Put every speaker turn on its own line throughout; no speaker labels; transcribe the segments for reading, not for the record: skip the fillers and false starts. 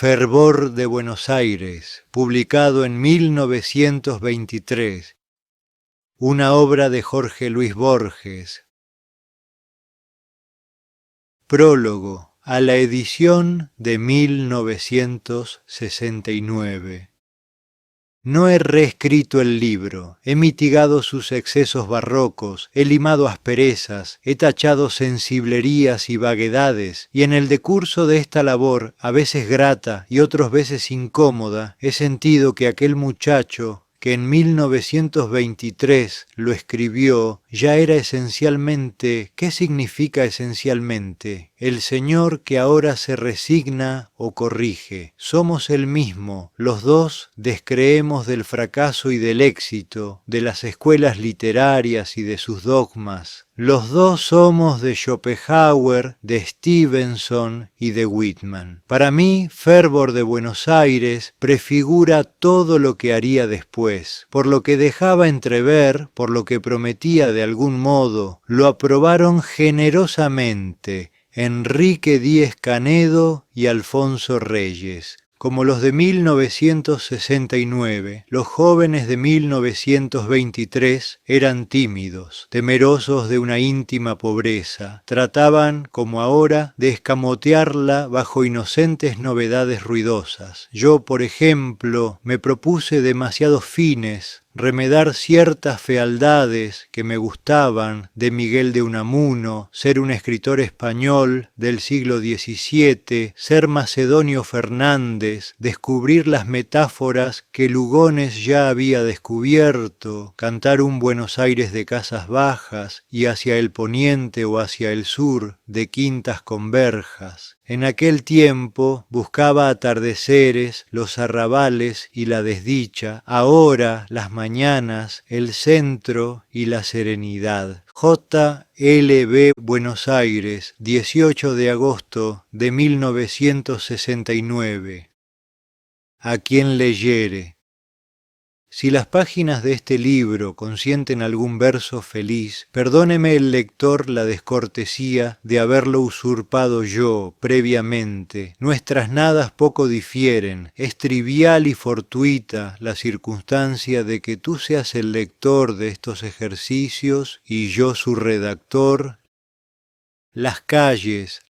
Fervor de Buenos Aires, publicado en 1923, una obra de Jorge Luis Borges. Prólogo a la edición de 1969. No he reescrito el libro, he mitigado sus excesos barrocos, he limado asperezas, he tachado sensiblerías y vaguedades, y en el decurso de esta labor, a veces grata y otras veces incómoda, he sentido que aquel muchacho que en 1923 lo escribió, ya era esencialmente, ¿qué significa esencialmente? El Señor que ahora se resigna o corrige. Somos el mismo, los dos descreemos del fracaso y del éxito, de las escuelas literarias y de sus dogmas. Los dos somos de Schopenhauer, de Stevenson y de Whitman. Para mí, Fervor de Buenos Aires prefigura todo lo que haría después. Por lo que dejaba entrever, por lo que prometía de algún modo, lo aprobaron generosamente Enrique Díez Canedo y Alfonso Reyes. Como los de 1969, los jóvenes de 1923 eran tímidos, temerosos de una íntima pobreza. Trataban, como ahora, de escamotearla bajo inocentes novedades ruidosas. Yo, por ejemplo, me propuse demasiados fines, remedar ciertas fealdades que me gustaban de Miguel de Unamuno, ser un escritor español del siglo XVII, ser Macedonio Fernández, descubrir las metáforas que Lugones ya había descubierto, cantar un Buenos Aires de casas bajas y hacia el poniente o hacia el sur de quintas con verjas. En aquel tiempo buscaba atardeceres, los arrabales y la desdicha, ahora las mañanas, el centro y la serenidad. J. L. B. Buenos Aires, 18 de agosto de 1969. A quien leyere. Si las páginas de este libro consienten algún verso feliz, perdóneme el lector la descortesía de haberlo usurpado yo previamente. Nuestras nadas poco difieren, es trivial y fortuita la circunstancia de que tú seas el lector de estos ejercicios y yo su redactor. Las calles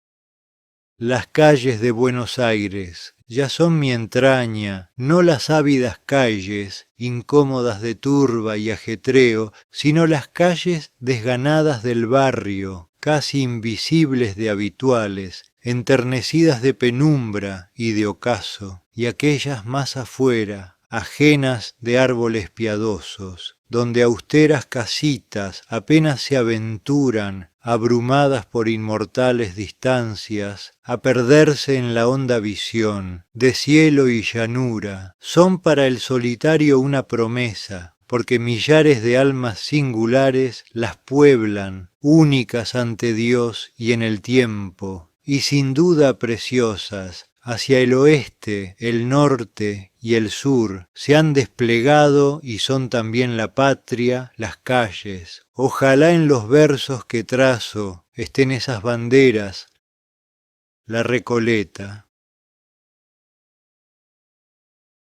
de Buenos Aires, ya son mi entraña, no las ávidas calles, incómodas de turba y ajetreo, sino las calles desganadas del barrio, casi invisibles de habituales, enternecidas de penumbra y de ocaso, y aquellas más afuera, ajenas de árboles piadosos, donde austeras casitas apenas se aventuran, abrumadas por inmortales distancias, a perderse en la honda visión de cielo y llanura, son para el solitario una promesa, porque millares de almas singulares las pueblan, únicas ante Dios y en el tiempo, y sin duda preciosas. Hacia el oeste, el norte y el sur se han desplegado y son también la patria, las calles. Ojalá en los versos que trazo estén esas banderas, la Recoleta.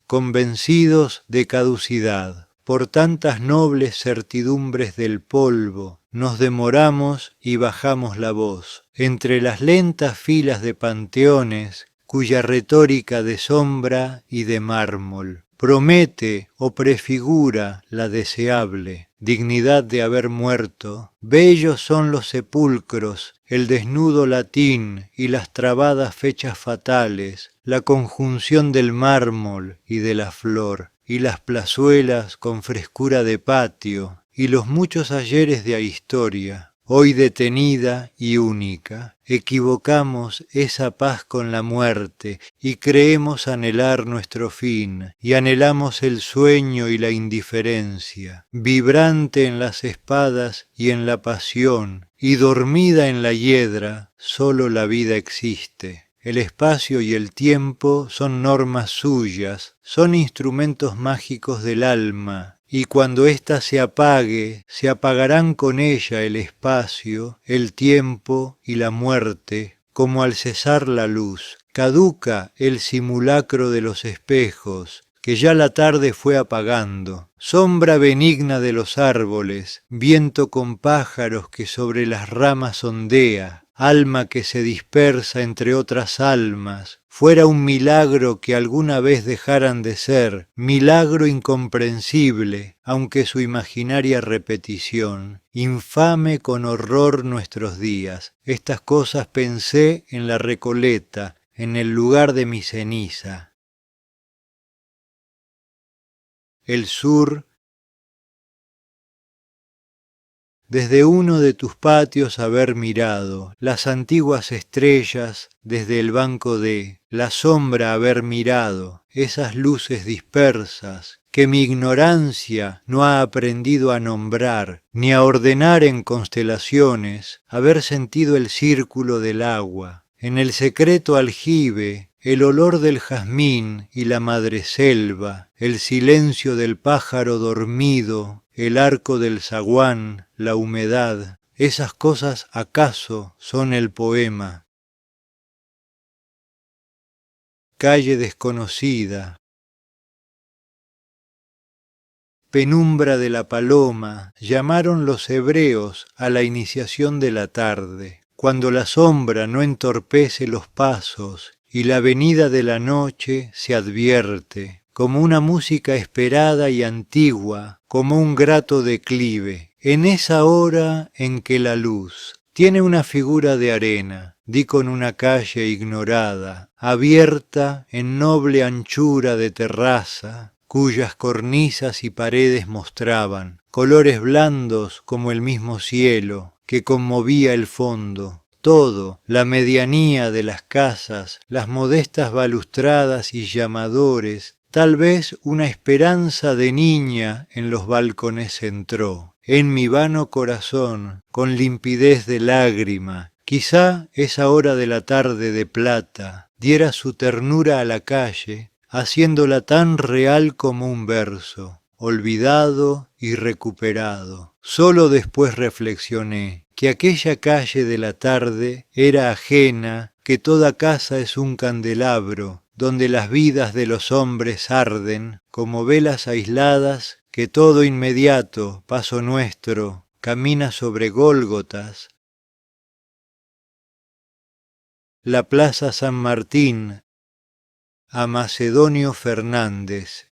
Convencidos de caducidad, por tantas nobles certidumbres del polvo, nos demoramos y bajamos la voz. Entre las lentas filas de panteones, cuya retórica de sombra y de mármol promete o prefigura la deseable dignidad de haber muerto, bellos son los sepulcros, el desnudo latín y las trabadas fechas fatales, la conjunción del mármol y de la flor, y las plazuelas con frescura de patio, y los muchos ayeres de historia, hoy detenida y única. Equivocamos esa paz con la muerte y creemos anhelar nuestro fin, y anhelamos el sueño y la indiferencia, vibrante en las espadas y en la pasión, y dormida en la hiedra, solo la vida existe. El espacio y el tiempo son normas suyas, son instrumentos mágicos del alma, y cuando ésta se apague, se apagarán con ella el espacio, el tiempo y la muerte, como al cesar la luz. caduca el simulacro de los espejos, que ya la tarde fue apagando, sombra benigna de los árboles, viento con pájaros que sobre las ramas ondea, alma que se dispersa entre otras almas, fuera un milagro que alguna vez dejaran de ser, milagro incomprensible, aunque su imaginaria repetición, infame con horror nuestros días. Estas cosas pensé en la Recoleta, en el lugar de mi ceniza. El sur, desde uno de tus patios haber mirado, las antiguas estrellas desde el banco de la sombra haber mirado, esas luces dispersas que mi ignorancia no ha aprendido a nombrar, ni a ordenar en constelaciones, haber sentido el círculo del agua, en el secreto aljibe, el olor del jazmín y la madreselva, el silencio del pájaro dormido, el arco del zaguán, la humedad, esas cosas acaso son el poema. Calle desconocida, penumbra de la paloma, llamaron los hebreos a la iniciación de la tarde, cuando la sombra no entorpece los pasos y la venida de la noche se advierte, como una música esperada y antigua, como un grato declive, en esa hora en que la luz tiene una figura de arena, di con una calle ignorada, abierta en noble anchura de terraza, cuyas cornisas y paredes mostraban colores blandos como el mismo cielo que conmovía el fondo. Todo, la medianía de las casas, las modestas balustradas y llamadores, tal vez una esperanza de niña en los balcones entró. En mi vano corazón, con limpidez de lágrima, quizá esa hora de la tarde de plata diera su ternura a la calle, haciéndola tan real como un verso, olvidado y recuperado. Solo después reflexioné que aquella calle de la tarde era ajena, que toda casa es un candelabro, donde las vidas de los hombres arden como velas aisladas, que todo inmediato, paso nuestro, camina sobre Gólgotas. La Plaza San Martín, a Macedonio Fernández.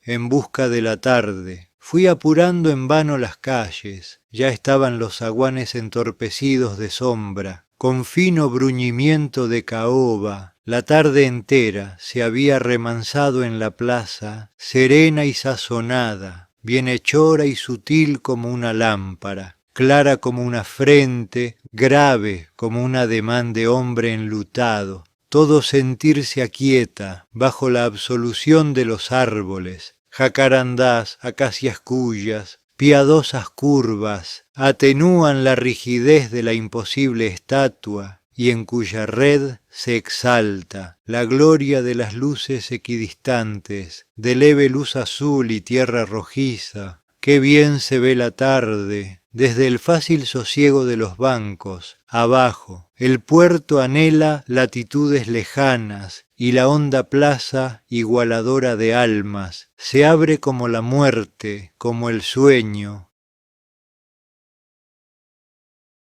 En busca de la tarde, fui apurando en vano las calles, ya estaban los zaguanes entorpecidos de sombra, con fino bruñimiento de caoba, la tarde entera se había remansado en la plaza, serena y sazonada, bienhechora y sutil como una lámpara, clara como una frente, grave como un ademán de hombre enlutado, todo sentirse aquieta bajo la absolución de los árboles, jacarandás, acacias cuyas, piadosas curvas, atenúan la rigidez de la imposible estatua y en cuya red se exalta la gloria de las luces equidistantes, de leve luz azul y tierra rojiza. Qué bien se ve la tarde, desde el fácil sosiego de los bancos, abajo, el puerto anhela latitudes lejanas y la honda plaza, igualadora de almas, se abre como la muerte, como el sueño.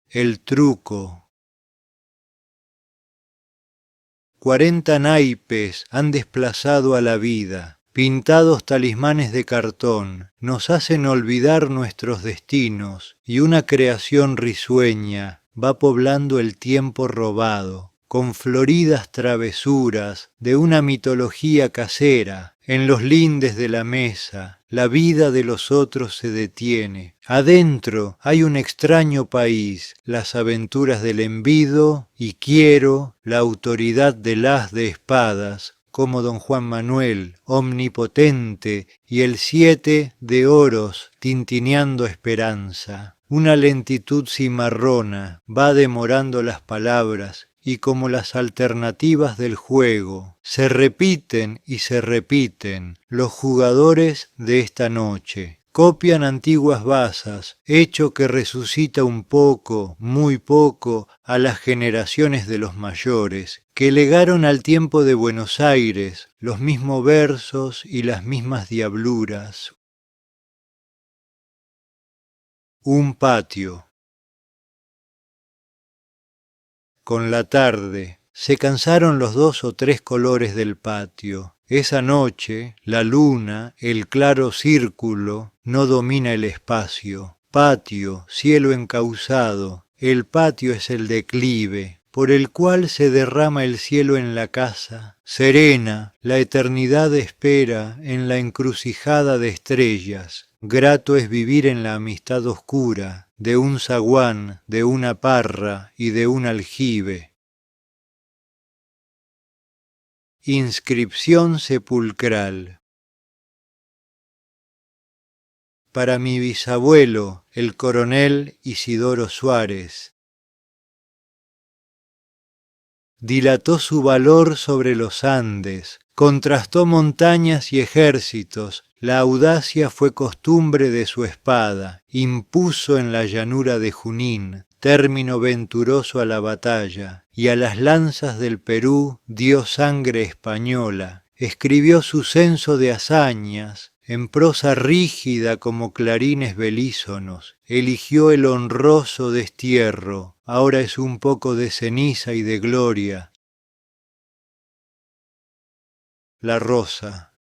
El truco. 40 naipes han desplazado a la vida. Pintados talismanes de cartón, nos hacen olvidar nuestros destinos y una creación risueña va poblando el tiempo robado, con floridas travesuras de una mitología casera. En los lindes de la mesa, la vida de los otros se detiene. Adentro hay un extraño país, las aventuras del envido y quiero, la autoridad del as de espadas, como don Juan Manuel, omnipotente, y el 7 de oros, tintineando esperanza. Una lentitud cimarrona va demorando las palabras, y como las alternativas del juego, se repiten y se repiten los jugadores de esta noche. copian antiguas basas, hecho que resucita un poco, muy poco, a las generaciones de los mayores, que legaron al tiempo de Buenos Aires los mismos versos y las mismas diabluras. Un patio. Con la tarde, se cansaron los 2 o 3 colores del patio. Esa noche, la luna, el claro círculo, no domina el espacio. Patio, cielo encauzado, el patio es el declive, por el cual se derrama el cielo en la casa. Serena, la eternidad espera en la encrucijada de estrellas. Grato es vivir en la amistad oscura, de un zaguán, de una parra y de un aljibe. Inscripción sepulcral. Para mi bisabuelo, el coronel Isidoro Suárez. Dilató su valor sobre los Andes, contrastó montañas y ejércitos, la audacia fue costumbre de su espada, impuso en la llanura de Junín, término venturoso a la batalla, y a las lanzas del Perú dio sangre española, escribió su censo de hazañas, en prosa rígida como clarines belísonos, eligió el honroso destierro, ahora es un poco de ceniza y de gloria. La rosa.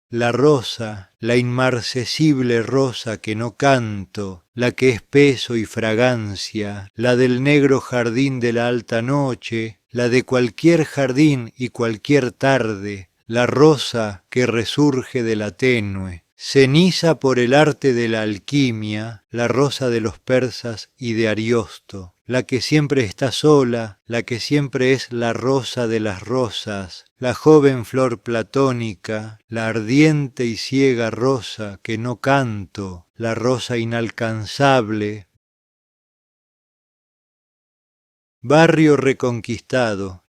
La rosa, la inmarcesible rosa que no canto, la que es peso y fragancia, la del negro jardín de la alta noche, la de cualquier jardín y cualquier tarde, la rosa que resurge de la tenue, ceniza por el arte de la alquimia, la rosa de los persas y de Ariosto, la que siempre está sola, la que siempre es la rosa de las rosas, la joven flor platónica, la ardiente y ciega rosa que no canto, la rosa inalcanzable. Barrio reconquistado.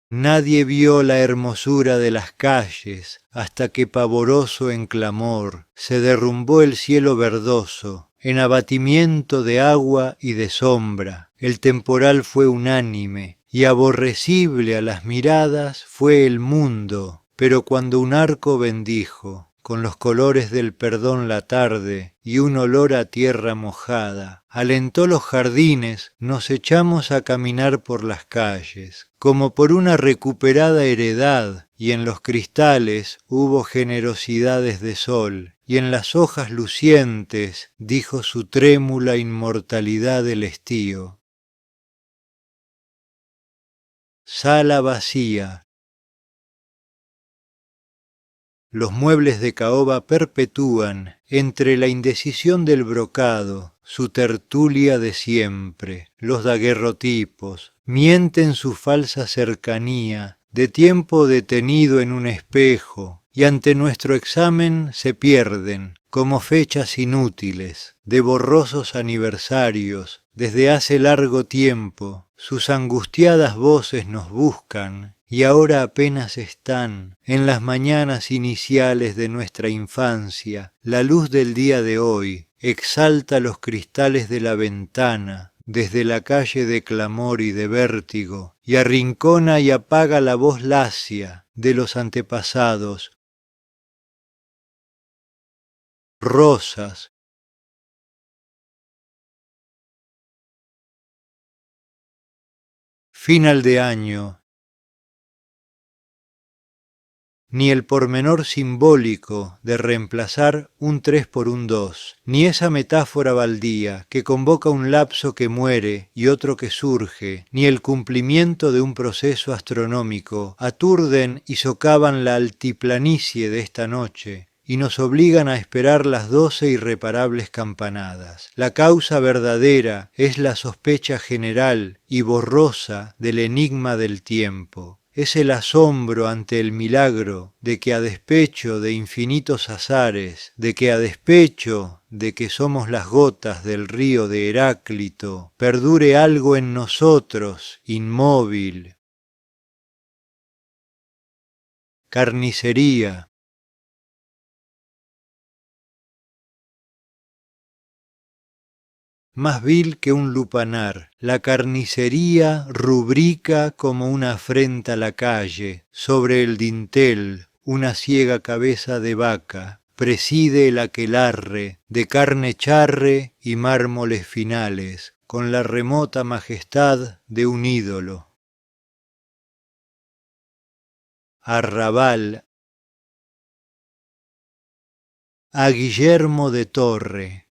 Nadie vio la hermosura de las calles hasta que pavoroso en clamor se derrumbó el cielo verdoso, en abatimiento de agua y de sombra. El temporal fue unánime y aborrecible a las miradas fue el mundo, pero cuando un arco bendijo con los colores del perdón la tarde y un olor a tierra mojada, alentó los jardines, nos echamos a caminar por las calles, como por una recuperada heredad, y en los cristales hubo generosidades de sol, y en las hojas lucientes dijo su trémula inmortalidad el estío. Sala vacía. Los muebles de caoba perpetúan, entre la indecisión del brocado, su tertulia de siempre. Los daguerrotipos mienten su falsa cercanía, de tiempo detenido en un espejo, y ante nuestro examen se pierden, como fechas inútiles, de borrosos aniversarios, desde hace largo tiempo, sus angustiadas voces nos buscan, y ahora apenas están en las mañanas iniciales de nuestra infancia. La luz del día de hoy exalta los cristales de la ventana desde la calle de clamor y de vértigo, y arrincona y apaga la voz lacia de los antepasados. Rosas. Final de año. Ni el pormenor simbólico de reemplazar un 3 por un 2, ni esa metáfora baldía que convoca un lapso que muere y otro que surge, ni el cumplimiento de un proceso astronómico aturden y socavan la altiplanicie de esta noche, y nos obligan a esperar las 12 irreparables campanadas. La causa verdadera es la sospecha general y borrosa del enigma del tiempo. Es el asombro ante el milagro de que a despecho de infinitos azares, de que a despecho de que somos las gotas del río de Heráclito, perdure algo en nosotros, inmóvil. carnicería. Más vil que un lupanar, la carnicería rubrica como una afrenta la calle, sobre el dintel una ciega cabeza de vaca, preside el aquelarre de carne charre y mármoles finales, con la remota majestad de un ídolo. Arrabal a Guillermo de Torre.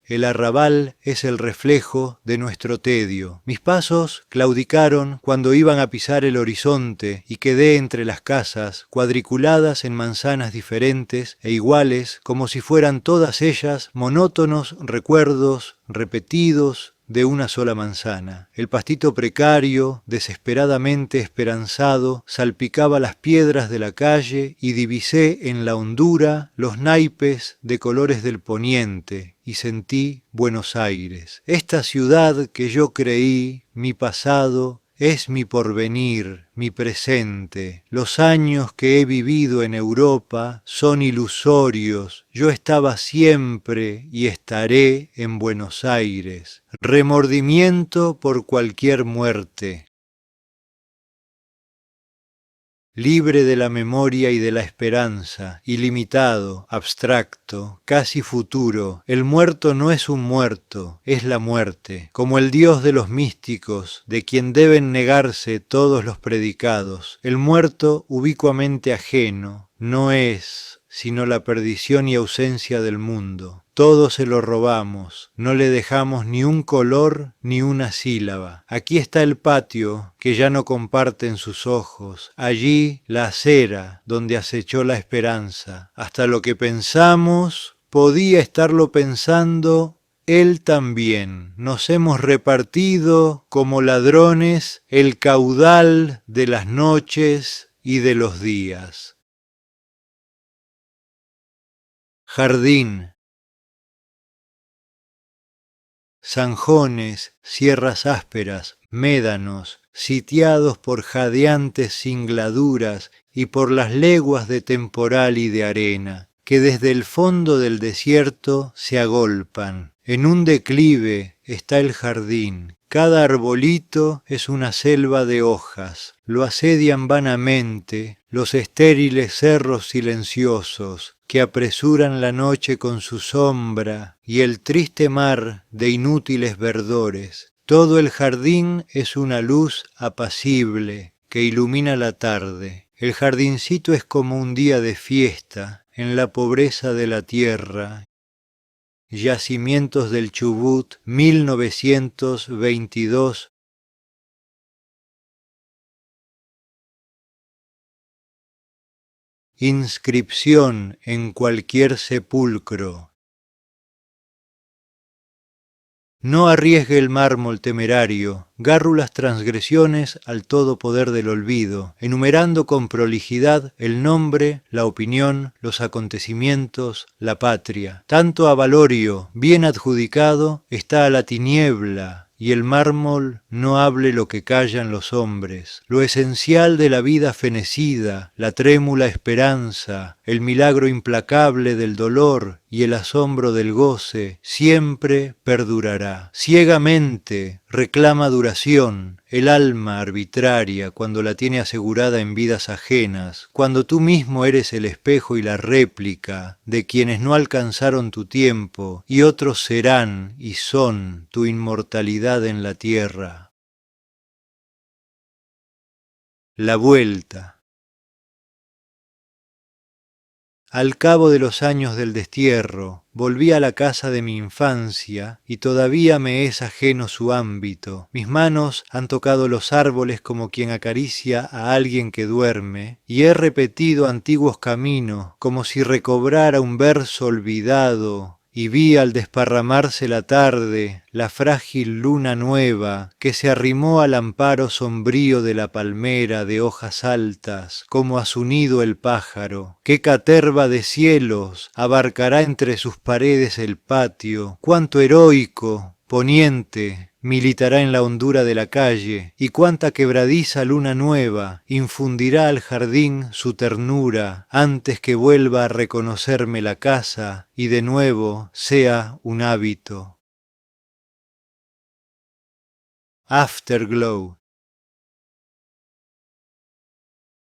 El arrabal es el reflejo de nuestro tedio. Mis pasos claudicaron cuando iban a pisar el horizonte y quedé entre las casas, cuadriculadas en manzanas diferentes e iguales, como si fueran todas ellas monótonos recuerdos repetidos de una sola manzana. El pastito precario, desesperadamente esperanzado, salpicaba las piedras de la calle y divisé en la hondura los naipes de colores del poniente y sentí Buenos Aires. Esta ciudad que yo creí, mi pasado, es mi porvenir, mi presente. Los años que he vivido en Europa son ilusorios. Yo estaba siempre y estaré en Buenos Aires. Remordimiento por cualquier muerte. Libre de la memoria y de la esperanza, ilimitado, abstracto, casi futuro, el muerto no es un muerto, es la muerte, como el Dios de los místicos, de quien deben negarse todos los predicados. El muerto, ubicuamente ajeno, no es sino la perdición y ausencia del mundo. Todo se lo robamos, no le dejamos ni un color ni una sílaba. Aquí está el patio que ya no comparten sus ojos, allí la acera donde acechó la esperanza. Hasta lo que pensamos podía estarlo pensando él también. Nos hemos repartido como ladrones el caudal de las noches y de los días. Jardín. Zanjones, sierras ásperas, médanos, sitiados por jadeantes singladuras y por las leguas de temporal y de arena, que desde el fondo del desierto se agolpan. En un declive está el jardín. Cada arbolito es una selva de hojas. Lo asedian vanamente los estériles cerros silenciosos que apresuran la noche con su sombra y el triste mar de inútiles verdores. Todo el jardín es una luz apacible que ilumina la tarde. El jardincito es como un día de fiesta en la pobreza de la tierra. Yacimientos del Chubut, 1922. Inscripción en cualquier sepulcro. No arriesgue el mármol temerario, gárrulas transgresiones al todo poder del olvido, enumerando con prolijidad el nombre, la opinión, los acontecimientos, la patria. Tanto avalorio, bien adjudicado, está a la tiniebla, y el mármol no hable lo que callan los hombres. Lo esencial de la vida fenecida, la trémula esperanza, el milagro implacable del dolor y el asombro del goce, siempre perdurará. Ciegamente reclama duración el alma arbitraria cuando la tiene asegurada en vidas ajenas, cuando tú mismo eres el espejo y la réplica de quienes no alcanzaron tu tiempo y otros serán y son tu inmortalidad en la tierra. La vuelta. Al cabo de los años del destierro, volví a la casa de mi infancia y todavía me es ajeno su ámbito. Mis manos han tocado los árboles como quien acaricia a alguien que duerme, y he repetido antiguos caminos como si recobrara un verso olvidado, y vi al desparramarse la tarde la frágil luna nueva que se arrimó al amparo sombrío de la palmera de hojas altas, como a su nido el pájaro. Qué caterva de cielos abarcará entre sus paredes el patio, cuánto heroico, poniente, militará en la hondura de la calle, y cuánta quebradiza luna nueva infundirá al jardín su ternura antes que vuelva a reconocerme la casa y de nuevo sea un hábito. Afterglow.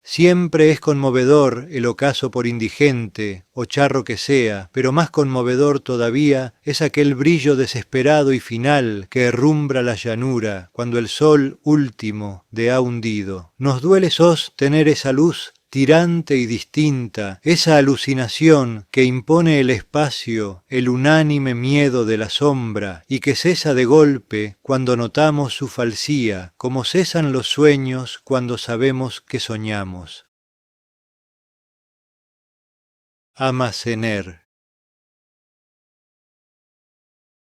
Siempre es conmovedor el ocaso por indigente o charro que sea, pero más conmovedor todavía es aquel brillo desesperado y final que herrumbra la llanura cuando el sol último de ha hundido. Nos duele tener esa luz tirante y distinta, esa alucinación que impone el espacio, el unánime miedo de la sombra, y que cesa de golpe cuando notamos su falsía, como cesan los sueños cuando sabemos que soñamos. Amacener.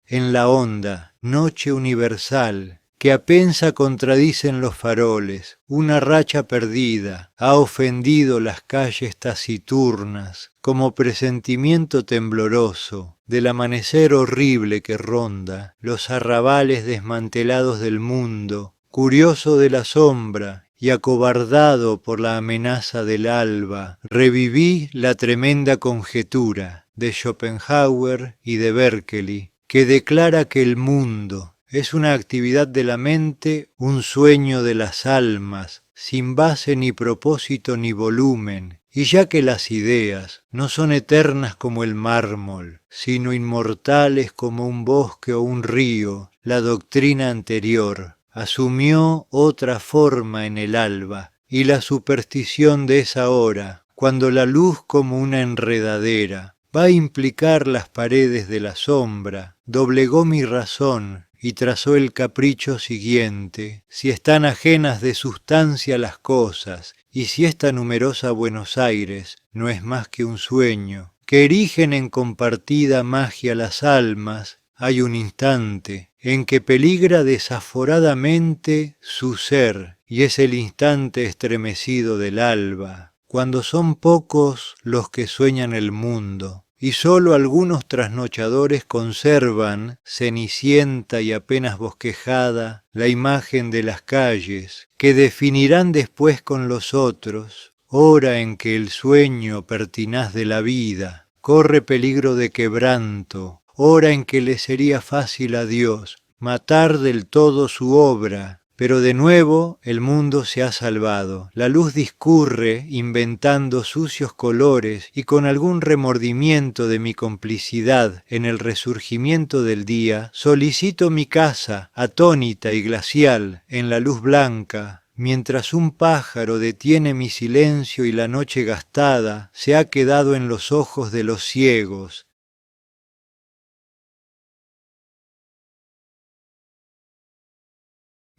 En la honda, noche universal, que apensa contradicen los faroles, una racha perdida, ha ofendido las calles taciturnas, como presentimiento tembloroso del amanecer horrible que ronda los arrabales desmantelados del mundo, curioso de la sombra y acobardado por la amenaza del alba, reviví la tremenda conjetura de Schopenhauer y de Berkeley, que declara que el mundo es una actividad de la mente, un sueño de las almas, sin base ni propósito ni volumen, y ya que las ideas no son eternas como el mármol, sino inmortales como un bosque o un río, la doctrina anterior asumió otra forma en el alba, y la superstición de esa hora, cuando la luz como una enredadera va a implicar las paredes de la sombra, doblegó mi razón y trazó el capricho siguiente: si están ajenas de sustancia las cosas, y si esta numerosa Buenos Aires no es más que un sueño, que erigen en compartida magia las almas, hay un instante en que peligra desaforadamente su ser, y es el instante estremecido del alba, cuando son pocos los que sueñan el mundo, y sólo algunos trasnochadores conservan, cenicienta y apenas bosquejada, la imagen de las calles, que definirán después con los otros, hora en que el sueño pertinaz de la vida corre peligro de quebranto, hora en que le sería fácil a Dios matar del todo su obra. Pero de nuevo el mundo se ha salvado. La luz discurre inventando sucios colores y con algún remordimiento de mi complicidad en el resurgimiento del día, solicito mi casa, atónita y glacial, en la luz blanca, mientras un pájaro detiene mi silencio y la noche gastada se ha quedado en los ojos de los ciegos.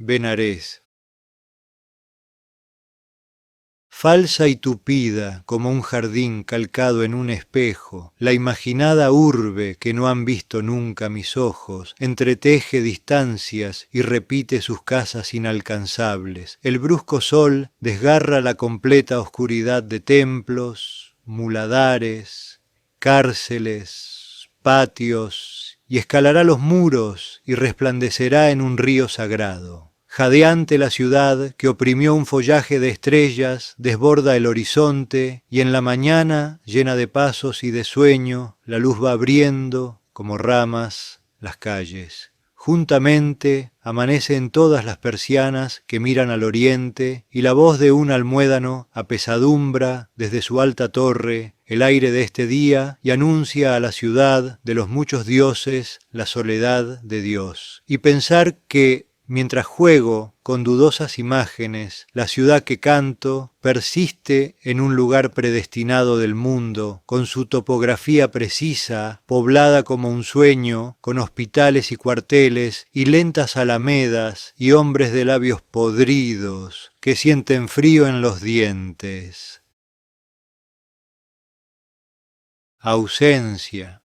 Benarés. Falsa y tupida como un jardín calcado en un espejo, la imaginada urbe que no han visto nunca mis ojos, entreteje distancias y repite sus casas inalcanzables. El brusco sol desgarra la completa oscuridad de templos, muladares, cárceles, patios, y escalará los muros y resplandecerá en un río sagrado. Jadeante la ciudad, que oprimió un follaje de estrellas, desborda el horizonte, y en la mañana, llena de pasos y de sueño, la luz va abriendo, como ramas, las calles. Juntamente amanecen todas las persianas que miran al oriente, y la voz de un almuédano apesadumbra desde su alta torre el aire de este día y anuncia a la ciudad de los muchos dioses la soledad de Dios. Y pensar que mientras juego con dudosas imágenes, la ciudad que canto persiste en un lugar predestinado del mundo, con su topografía precisa, poblada como un sueño, con hospitales y cuarteles, y lentas alamedas, y hombres de labios podridos, que sienten frío en los dientes. Ausencia.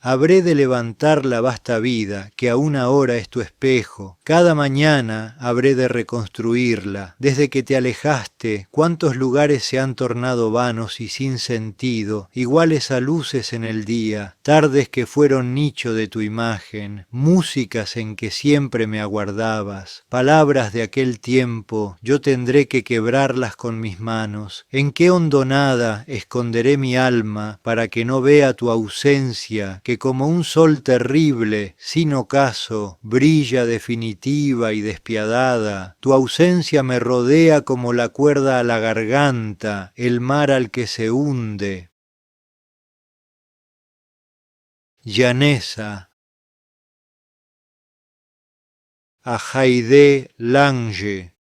Habré de levantar la vasta vida, que aún ahora es tu espejo. Cada mañana habré de reconstruirla. Desde que te alejaste, cuántos lugares se han tornado vanos y sin sentido, iguales a luces en el día, tardes que fueron nicho de tu imagen, músicas en que siempre me aguardabas, palabras de aquel tiempo, yo tendré que quebrarlas con mis manos. ¿En qué hondonada esconderé mi alma para que no vea tu ausencia, que como un sol terrible, sin ocaso, brilla definitiva y despiadada? Tu ausencia me rodea como la cuerda a la garganta, el mar al que se hunde. Llaneza, a Haidé Lange.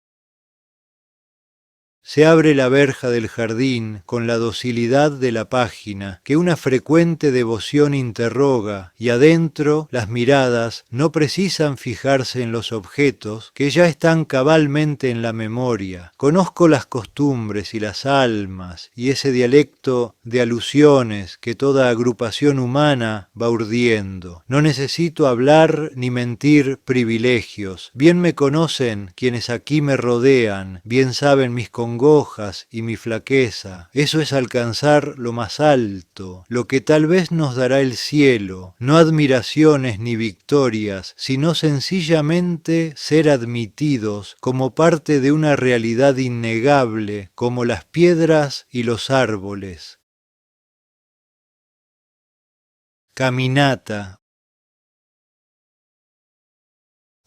Se abre la verja del jardín con la docilidad de la página que una frecuente devoción interroga, y adentro las miradas no precisan fijarse en los objetos que ya están cabalmente en la memoria. Conozco las costumbres y las almas y ese dialecto de alusiones que toda agrupación humana va urdiendo. No necesito hablar ni mentir privilegios. Bien me conocen quienes aquí me rodean, bien saben mis congojas y mi flaqueza. Eso es alcanzar lo más alto, lo que tal vez nos dará el cielo, no admiraciones ni victorias, sino sencillamente ser admitidos como parte de una realidad innegable, como las piedras y los árboles. Caminata.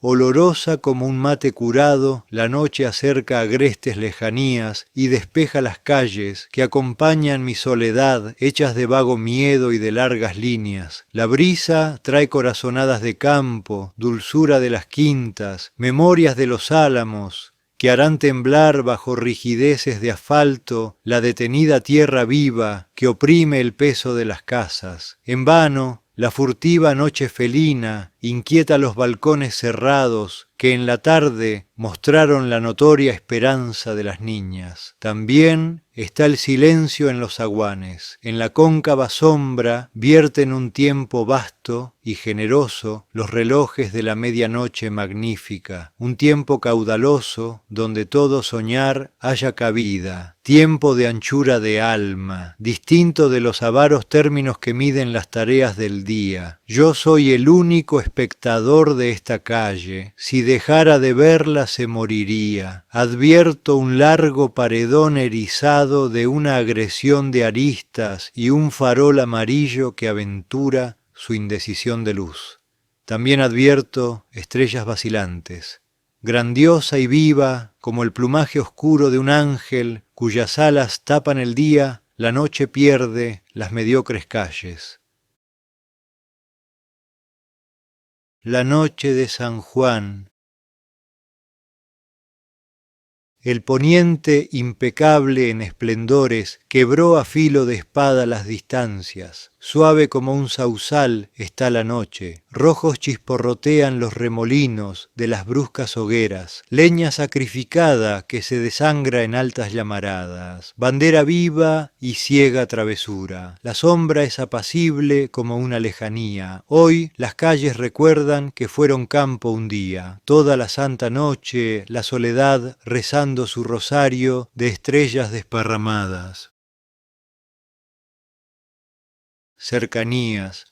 Olorosa como un mate curado, la noche acerca agrestes lejanías y despeja las calles que acompañan mi soledad, hechas de vago miedo y de largas líneas. La brisa trae corazonadas de campo, dulzura de las quintas, memorias de los álamos, que harán temblar bajo rigideces de asfalto la detenida tierra viva que oprime el peso de las casas. En vano, la furtiva noche felina inquieta los balcones cerrados que en la tarde mostraron la notoria esperanza de las niñas. También está el silencio en los zaguanes. En la cóncava sombra vierten un tiempo vasto y generoso los relojes de la medianoche magnífica, un tiempo caudaloso donde todo soñar haya cabida, tiempo de anchura de alma, distinto de los avaros términos que miden las tareas del día. Yo soy el único espectador de esta calle, si dejara de verla se moriría. Advierto un largo paredón erizado de una agresión de aristas y un farol amarillo que aventura su indecisión de luz. También advierto estrellas vacilantes, grandiosa y viva como el plumaje oscuro de un ángel cuyas alas tapan el día, la noche pierde las mediocres calles. La noche de San Juan. El poniente impecable en esplendores quebró a filo de espada las distancias. Suave como un sausal está la noche, rojos chisporrotean los remolinos de las bruscas hogueras, leña sacrificada que se desangra en altas llamaradas, bandera viva y ciega travesura. La sombra es apacible como una lejanía. Hoy las calles recuerdan que fueron campo un día. Toda la santa noche, la soledad rezando su rosario de estrellas desparramadas. Cercanías.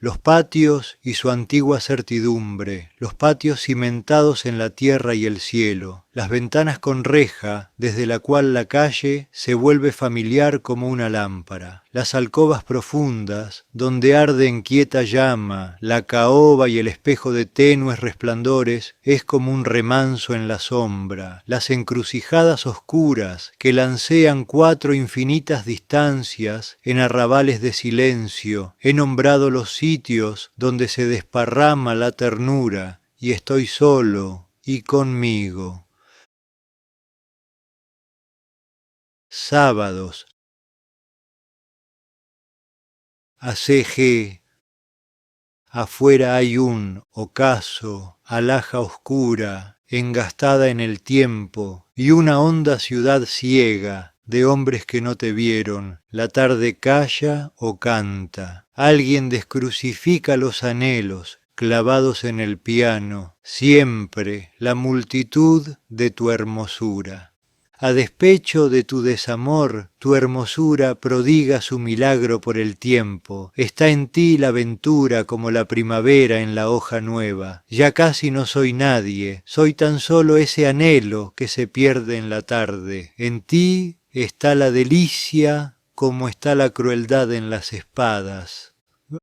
Los patios y su antigua certidumbre, los patios cimentados en la tierra y el cielo, las ventanas con reja, desde la cual la calle se vuelve familiar como una lámpara, las alcobas profundas, donde arde en quieta llama, la caoba y el espejo de tenues resplandores es como un remanso en la sombra, las encrucijadas oscuras que lancean 4 infinitas distancias en arrabales de silencio, he nombrado los sitios donde se desparrama la ternura y estoy solo y conmigo. Sábados. ACG. Afuera hay un ocaso, alhaja oscura, engastada en el tiempo, y una honda ciudad ciega, de hombres que no te vieron, la tarde calla o canta. Alguien descrucifica los anhelos clavados en el piano, siempre la multitud de tu hermosura. A despecho de tu desamor, tu hermosura prodiga su milagro por el tiempo. Está en ti la ventura como la primavera en la hoja nueva. Ya casi no soy nadie, soy tan solo ese anhelo que se pierde en la tarde. En ti está la delicia como está la crueldad en las espadas.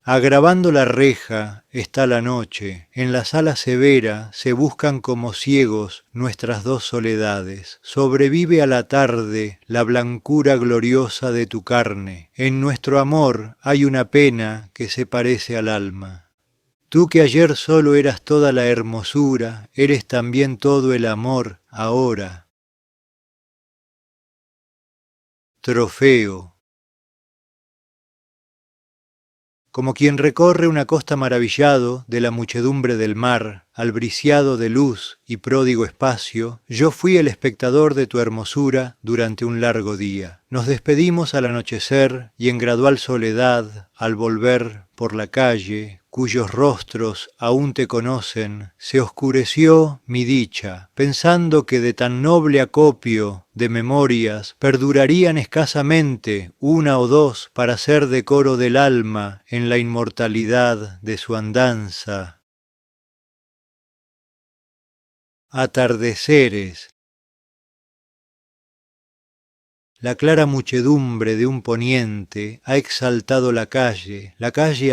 Agravando la reja está la noche, en la sala severa se buscan como ciegos nuestras dos soledades. Sobrevive a la tarde la blancura gloriosa de tu carne. En nuestro amor hay una pena que se parece al alma. Tú que ayer solo eras toda la hermosura, eres también todo el amor ahora. Trofeo. Como quien recorre una costa maravillado de la muchedumbre del mar, albriciado de luz y pródigo espacio, yo fui el espectador de tu hermosura durante un largo día. Nos despedimos al anochecer y en gradual soledad, al volver por la calle, cuyos rostros aún te conocen, se oscureció mi dicha, pensando que de tan noble acopio de memorias perdurarían escasamente una o dos para ser decoro del alma en la inmortalidad de su andanza. Atardeceres. La clara muchedumbre de un poniente ha exaltado la calle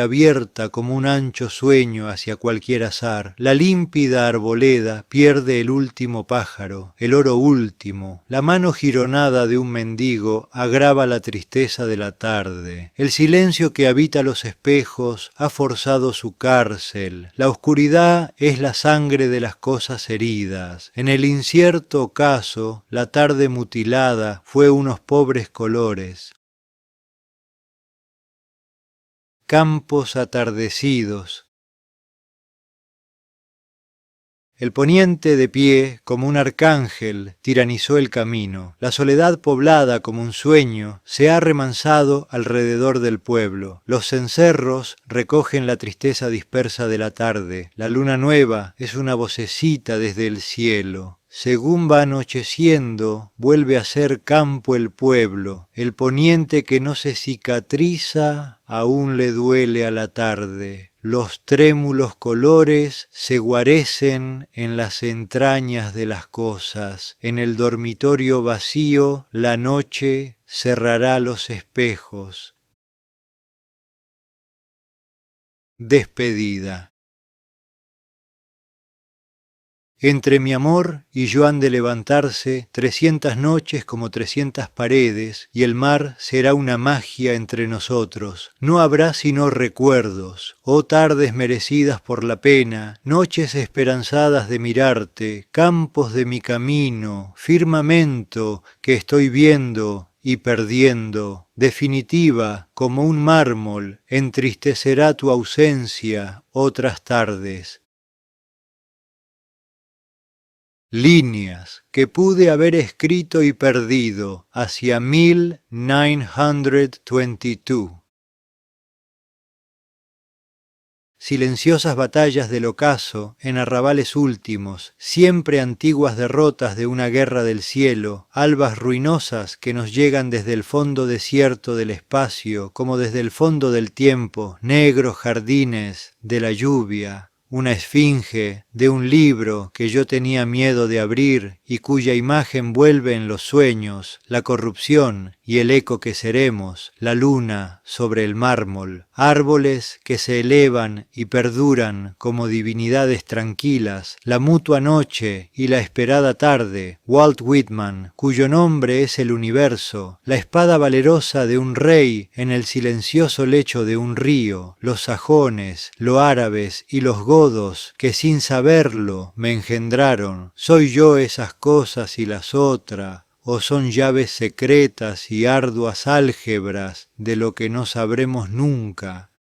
abierta como un ancho sueño hacia cualquier azar. La límpida arboleda pierde el último pájaro, el oro último. La mano gironada de un mendigo agrava la tristeza de la tarde. El silencio que habita los espejos ha forzado su cárcel. La oscuridad es la sangre de las cosas heridas. En el incierto ocaso, la tarde mutilada fue unos pobres colores. Campos atardecidos. El poniente de pie, como un arcángel, tiranizó el camino. La soledad poblada como un sueño se ha remansado alrededor del pueblo. Los cencerros recogen la tristeza dispersa de la tarde. La luna nueva es una vocecita desde el cielo. Según va anocheciendo, vuelve a ser campo el pueblo. El poniente que no se cicatriza aún le duele a la tarde. Los trémulos colores se guarecen en las entrañas de las cosas. En el dormitorio vacío la noche cerrará los espejos. Despedida. Entre mi amor y yo han de levantarse 300 noches como 300 paredes, y el mar será una magia entre nosotros. No habrá sino recuerdos, oh tardes merecidas por la pena, noches esperanzadas de mirarte, campos de mi camino, firmamento que estoy viendo y perdiendo. Definitiva, como un mármol, entristecerá tu ausencia otras tardes. Líneas que pude haber escrito y perdido hacia 1922. Silenciosas batallas del ocaso en arrabales últimos, siempre antiguas derrotas de una guerra del cielo, albas ruinosas que nos llegan desde el fondo desierto del espacio, como desde el fondo del tiempo, negros jardines de la lluvia, una esfinge de un libro que yo tenía miedo de abrir y cuya imagen vuelve en los sueños, la corrupción y el eco que seremos, la luna sobre el mármol, árboles que se elevan y perduran como divinidades tranquilas, la mutua noche y la esperada tarde, Walt Whitman, cuyo nombre es el universo, la espada valerosa de un rey en el silencioso lecho de un río, los sajones, los árabes y los godos que sin saberlo me engendraron. ¿Soy yo esas cosas y las otras? ¿O son llaves secretas y arduas álgebras de lo que no sabremos nunca?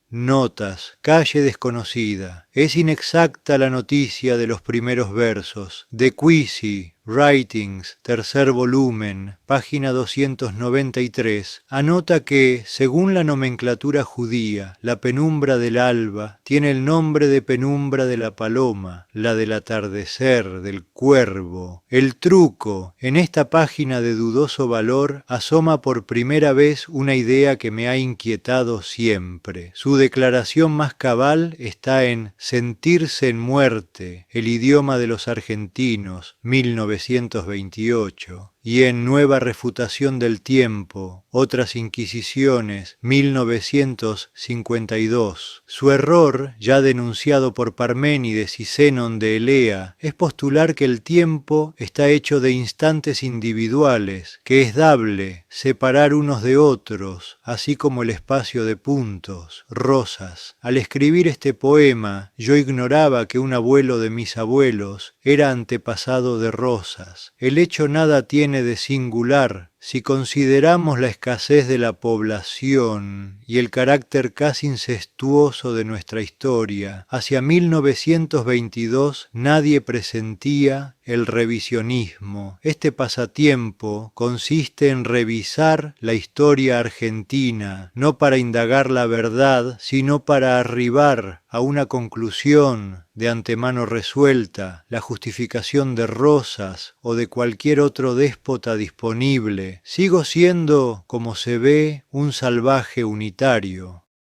Notas, calle desconocida, Es inexacta la noticia de los primeros versos. De Quici, Writings, tercer volumen, página 293, anota que, según la nomenclatura judía, la penumbra del alba tiene el nombre de penumbra de la paloma, la del atardecer, del cuervo. El truco, en esta página de dudoso valor, asoma por primera vez una idea que me ha inquietado siempre. Su declaración más cabal está en Sentirse en muerte, el idioma de los argentinos, 1928, y en Nueva refutación del tiempo, otras inquisiciones, 1952. Su error, ya denunciado por Parménides y Zenón de Elea, es postular que el tiempo está hecho de instantes individuales, que es dable, separar unos de otros, así como el espacio de puntos, rosas. Al escribir este poema, yo ignoraba que un abuelo de mis abuelos era antepasado de Rosas. El hecho nada tiene de singular si consideramos la escasez de la población y el carácter casi incestuoso de nuestra historia. Hacia 1922 nadie presentía el revisionismo. Este pasatiempo consiste en revisar la historia argentina, no para indagar la verdad, sino para arribar a una conclusión de antemano resuelta, la justificación de Rosas o de cualquier otro déspota disponible. Sigo siendo, como se ve, un salvaje unitario.